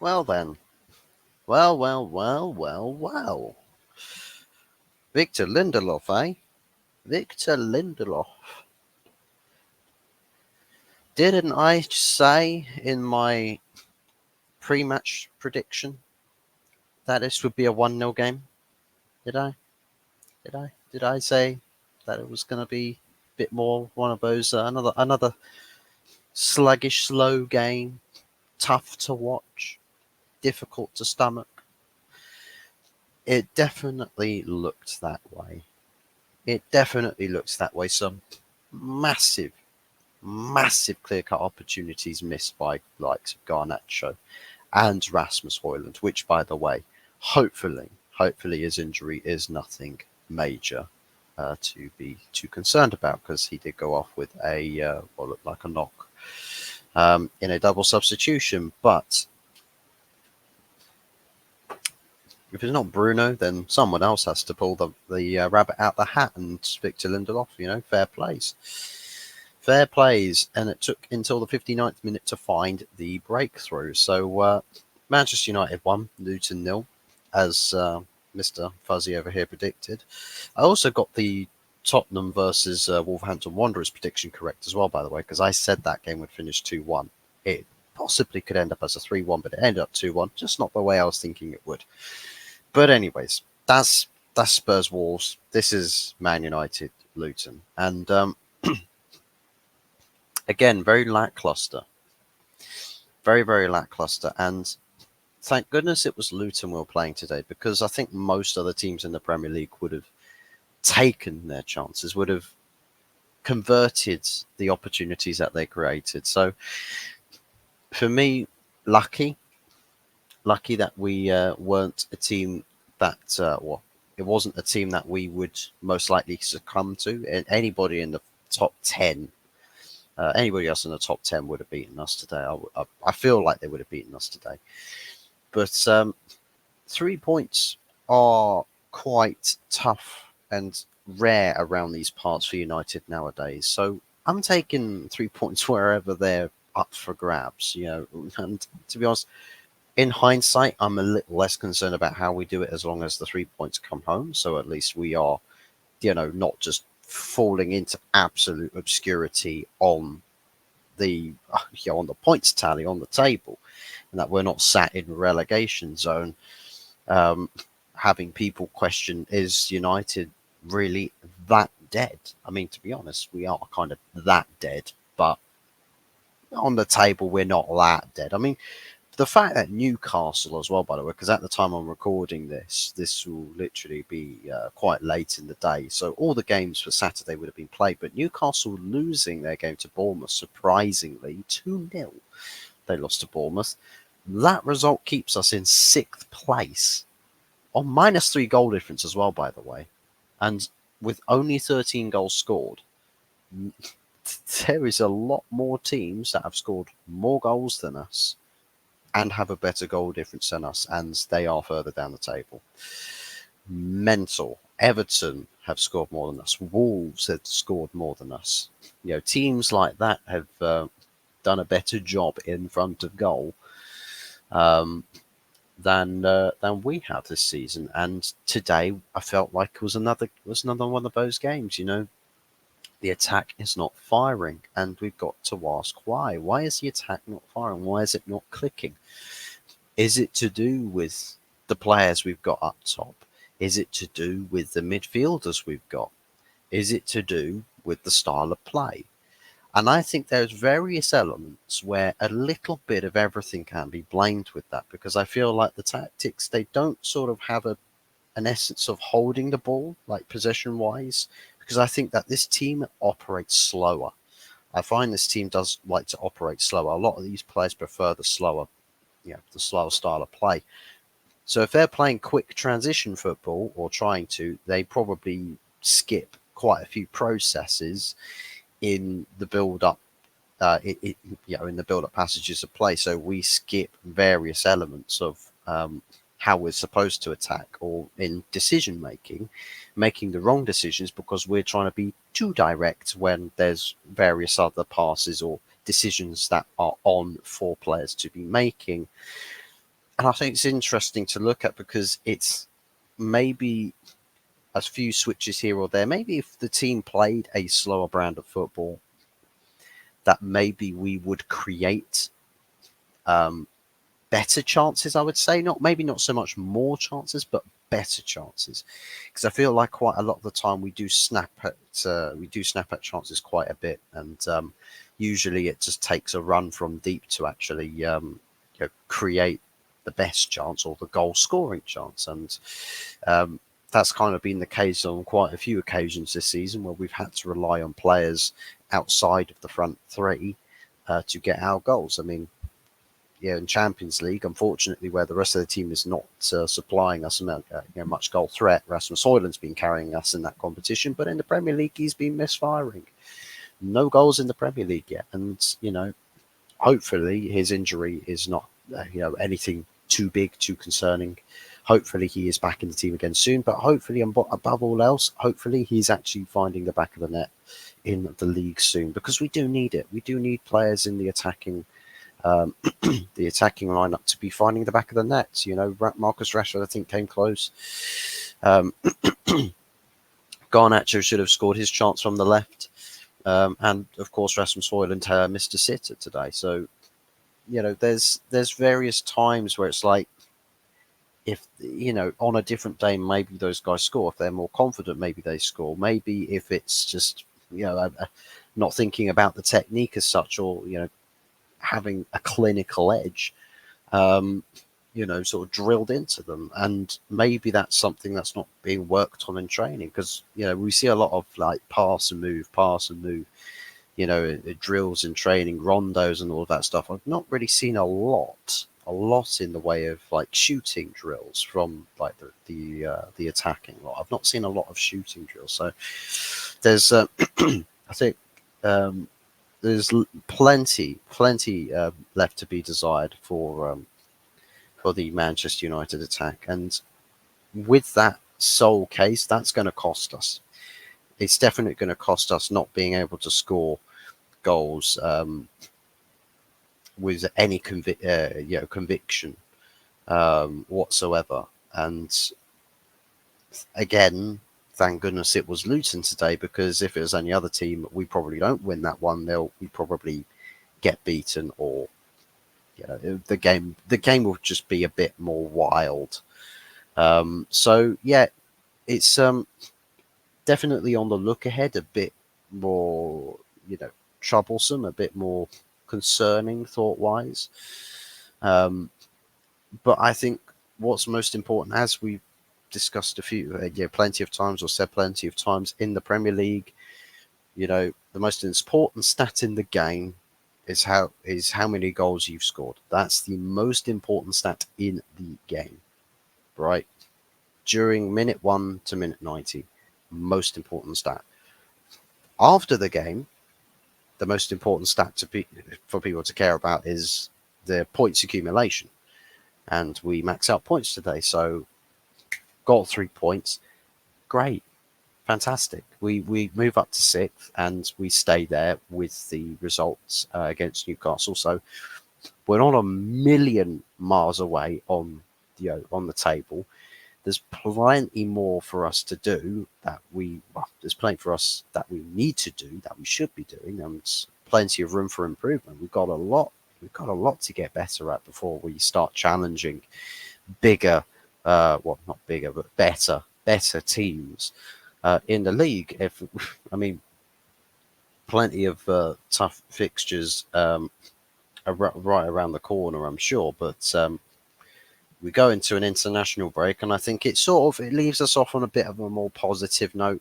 Well then. Well, well, well, well, well. Victor Lindelof, eh? Victor Lindelof. Didn't I say in my pre-match prediction that this would be a 1-0 game? Did I? Did I? Did I say that it was going to be a bit more one of those another sluggish, slow game, tough to watch, difficult to stomach? It definitely looked that way. It definitely looks that way. Some massive, massive clear-cut opportunities missed by likes of Garnacho and Rasmus Højlund, which, by the way, hopefully his injury is nothing major to be too concerned about, because he did go off with a what looked like a knock in a double substitution. But if it's not Bruno, then someone else has to pull the rabbit out the hat, and Victor Lindelof, fair plays. Fair plays, and it took until the 59th minute to find the breakthrough. So Manchester United won, Luton 0, as Mr. Fuzzy over here predicted. I also got the Tottenham versus Wolverhampton Wanderers prediction correct as well, by the way, because I said that game would finish 2-1. It possibly could end up as a 3-1, but it ended up 2-1, just not the way I was thinking it would. But anyways, that's Spurs Wolves. This is Man United Luton, and again, very lackluster, very very lackluster. And thank goodness it was Luton we were playing today, because I think most other teams in the Premier League would have taken their chances, would have converted the opportunities that they created. So for me, lucky that we weren't a team that, it wasn't a team that we would most likely succumb to. And anybody in the top 10, anybody else in the top 10 would have beaten us today. I feel like they would have beaten us today. But 3 points are quite tough and rare around these parts for United nowadays. So I'm taking 3 points wherever they're up for grabs, and to be honest, in hindsight, I'm a little less concerned about how we do it, as long as the 3 points come home. So at least we are, not just falling into absolute obscurity on the on the points tally on the table, and that we're not sat in relegation zone, having people question, is United really that dead? I mean, to be honest, we are kind of that dead, but on the table we're not that dead. I mean, the fact that Newcastle as well, by the way, because at the time I'm recording this will literally be quite late in the day, so all the games for Saturday would have been played, but Newcastle losing their game to Bournemouth, surprisingly, 2-0. They lost to Bournemouth. That result keeps us in 6th place, on -3 goal difference as well, by the way, and with only 13 goals scored. There is a lot more teams that have scored more goals than us and have a better goal difference than us, and they are further down the table. Mental. Everton have scored more than us. Wolves have scored more than us. Teams like that have done a better job in front of goal than we have this season. And today, I felt like it was another one of those games. The attack is not firing, and we've got to ask why. Why is the attack not firing? Why is it not clicking? Is it to do with the players we've got up top? Is it to do with the midfielders we've got? Is it to do with the style of play? And I think there's various elements where a little bit of everything can be blamed with that, because I feel like the tactics, they don't sort of have an essence of holding the ball, like possession-wise, because I think that this team operates slower. I find this team does like to operate slower. A lot of these players prefer the slower style of play. So if they're playing quick transition football, or trying to, they probably skip quite a few processes in the build-up, in the build-up passages of play. So we skip various elements of how we're supposed to attack, or in decision making the wrong decisions because we're trying to be too direct when there's various other passes or decisions that are on for players to be making. And I think it's interesting to look at because it's maybe a few switches here or there. Maybe if the team played a slower brand of football, that maybe we would create um, better chances. I would say maybe not so much more chances, but better chances. Because I feel like quite a lot of the time we do snap at chances quite a bit, and usually it just takes a run from deep to actually create the best chance or the goal scoring chance. And um, that's kind of been the case on quite a few occasions this season where we've had to rely on players outside of the front three to get our goals. I mean, yeah, in Champions League, unfortunately, where the rest of the team is not supplying us much goal threat, Rasmus Højlund's been carrying us in that competition. But in the Premier League, he's been misfiring. No goals in the Premier League yet, and hopefully his injury is not anything too big, too concerning. Hopefully he is back in the team again soon. But hopefully, and above all else, hopefully he's actually finding the back of the net in the league soon, because we do need it. We do need players in the attacking lineup to be finding the back of the net. Marcus Rashford, I think, came close. Um, Garnacho should have scored his chance from the left. And of course, Rasmus Højlund missed a sitter today. So, there's various times where it's like, if, on a different day, maybe those guys score. If they're more confident, maybe they score. Maybe if it's just, not thinking about the technique as such, or, having a clinical edge, sort of drilled into them. And maybe that's something that's not being worked on in training, because, we see a lot of like pass and move, drills in training, rondos and all of that stuff. I've not really seen a lot in the way of like shooting drills from like the attacking lot. I've not seen a lot of shooting drills. So there's, I think, there's plenty left to be desired for the Manchester United attack, and with that sole case, that's going to cost us. It's definitely going to cost us not being able to score goals with any conviction whatsoever. And again, thank goodness it was Luton today, because if it was any other team, we probably don't win that one. We probably get beaten, or the game will just be a bit more wild. So yeah, it's definitely on the look ahead, a bit more troublesome, a bit more concerning thought wise. But I think what's most important, as we've discussed plenty of times, or said plenty of times, in the Premier League, the most important stat in the game is how many goals you've scored. That's the most important stat in the game, right? During minute 1 to minute 90, most important stat. After the game, the most important stat for people to care about is the points accumulation. And we max out points today, so got 3 points. Great. Fantastic. We move up to 6th, and we stay there with the results against Newcastle. So we're not a million miles away on the table. There's plenty more for us to do there's plenty for us that we need to do, that we should be doing, and plenty of room for improvement. We've got a lot to get better at before we start challenging bigger, not bigger, but better teams in the league. Plenty of tough fixtures are right around the corner, I'm sure, but we go into an international break, and I think it leaves us off on a bit of a more positive note,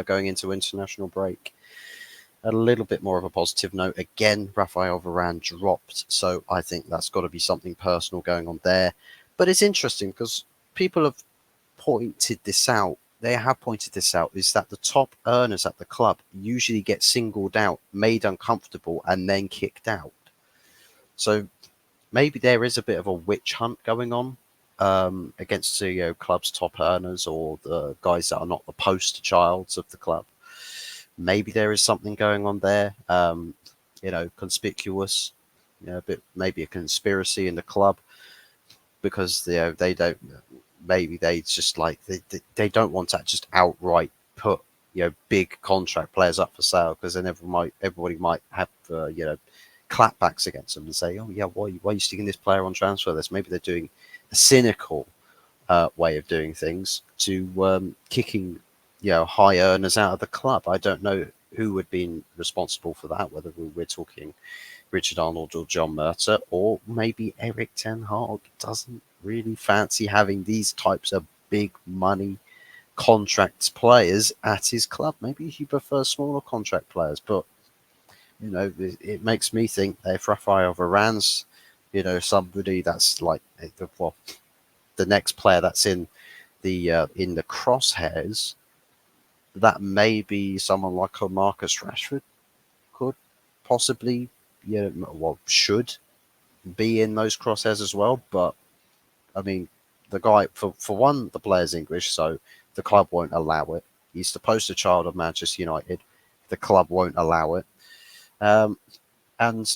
going into international break. A little bit more of a positive note. Again, Raphael Varane dropped, so I think that's got to be something personal going on there. But it's interesting because people have pointed this out. They have pointed this out, is that the top earners at the club usually get singled out, made uncomfortable, and then kicked out. So maybe there is a bit of a witch hunt going on against the club's top earners, or the guys that are not the poster childs of the club. Maybe there is something going on there, conspicuous, maybe a conspiracy in the club because they don't, maybe they just like they don't want to just outright put big contract players up for sale, because then everybody might have clapbacks against them and say, oh yeah, why are you sticking this player on transfer list? Maybe they're doing a cynical way of doing things to kicking high earners out of the club. I don't know who would be responsible for that, whether we're talking Richard Arnold or John Murta, or maybe Eric Ten Hag doesn't really fancy having these types of big money contract players at his club. Maybe he prefers smaller contract players, but it makes me think that if Rafael Varane's, somebody that's like, well, the next player that's in the crosshairs, that maybe someone like a Marcus Rashford could possibly, well, should be in those crosshairs as well. But I mean, the guy, for one, the player's English, so the club won't allow it. He's the poster child of Manchester United. The club won't allow it. And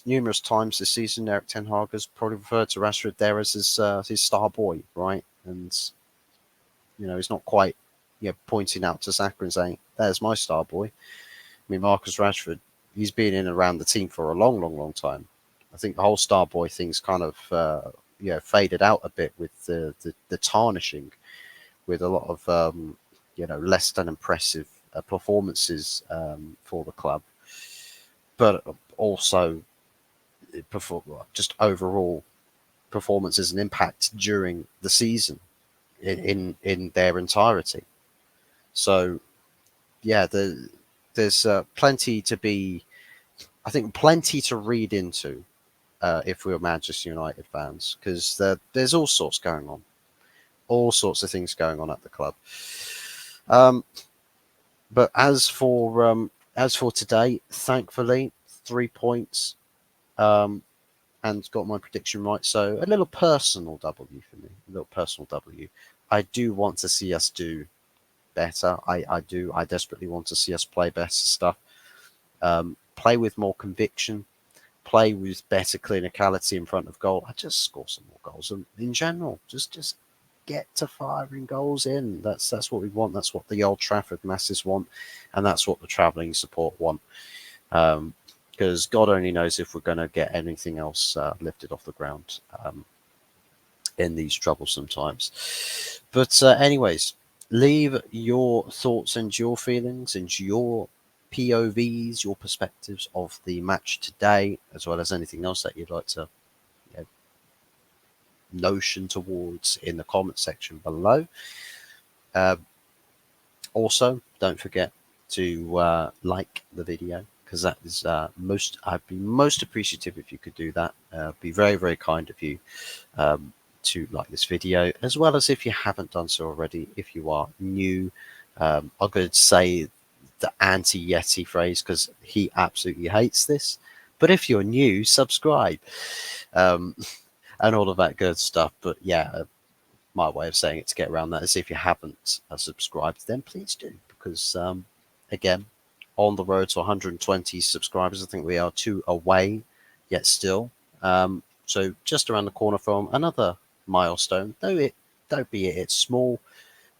numerous times this season, Eric Ten Hag has probably referred to Rashford there as his star boy, right? And he's not quite pointing out to Saka and saying, "There's my star boy." I mean, Marcus Rashford, he's been in and around the team for a long, long, long time. I think the whole star boy thing's kind of faded out a bit with the tarnishing, with a lot of less than impressive performances for the club, but also just overall performances and impact during the season in their entirety. So yeah, there's plenty to be, I think, plenty to read into if we're Manchester United fans, because there's all sorts going on, all sorts of things going on at the club. But as for today, thankfully, 3 points, and got my prediction right. So a little personal W for me, a little personal W. I do want to see us do better. I do. I desperately want to see us play better stuff, play with more conviction, play with better clinicality in front of goal. I just score some more goals, and in general, just get to firing goals in. That's what we want. That's what the Old Trafford masses want, and that's what the travelling support want. Because God only knows if we're going to get anything else lifted off the ground in these troublesome times. But anyways, leave your thoughts and your feelings and your POVs, your perspectives of the match today, as well as anything else that you'd like to notion towards in the comment section below. Also, don't forget to like the video, because that is I'd be most appreciative if you could do that. Be very, very kind of you to like this video, as well as, if you haven't done so already, if you are new, I'm going to say the anti-Yeti phrase, because he absolutely hates this. But if you're new, subscribe, and all of that good stuff. But yeah, my way of saying it to get around that is, if you haven't subscribed, then please do, because again, on the road to 120 subscribers. I think we are 2 away, yet still. So just around the corner from another milestone, though be it's small.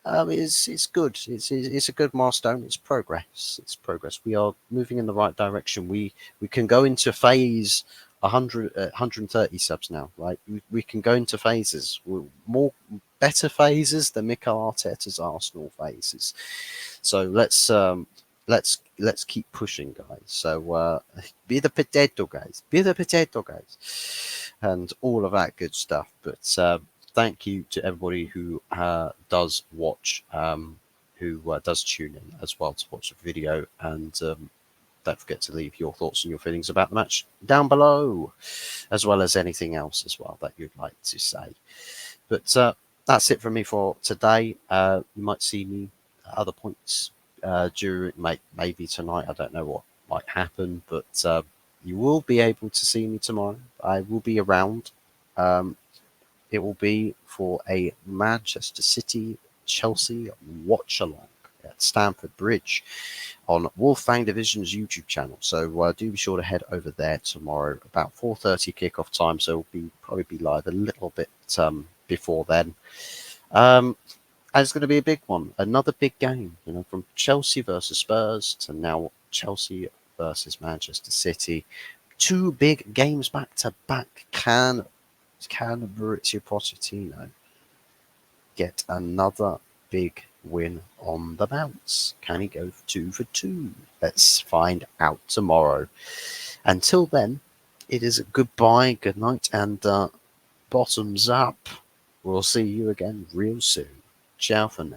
It's good. It's a good milestone. It's progress. It's progress. We are moving in the right direction. We can go into phase 130 subs now, right? We can go into phases, more better phases than Mikel Arteta's Arsenal phases. So let's keep pushing, guys. So be the potato, guys. Be the potato, guys, and all of that good stuff. But thank you to everybody who does watch, who does tune in as well to watch the video, and don't forget to leave your thoughts and your feelings about the match down below, as well as anything else as well that you'd like to say. But that's it from me for today. You might see me at other points during maybe tonight. I don't know what might happen, but you will be able to see me tomorrow. I will be around. It will be for a Manchester City Chelsea watch along. at Stamford Bridge on Wolfgang Division's YouTube channel. So do be sure to head over there tomorrow, about 4:30 kickoff time. So we'll probably be live a little bit before then. And it's going to be a big one, another big game. From Chelsea versus Spurs to now Chelsea versus Manchester City. Two big games back to back. Can Mauricio Pochettino get another big win on the bounce? Can he go 2 for 2? Let's find out tomorrow. Until then, it is goodbye, good night, and bottoms up. We'll see you again real soon. Ciao for now.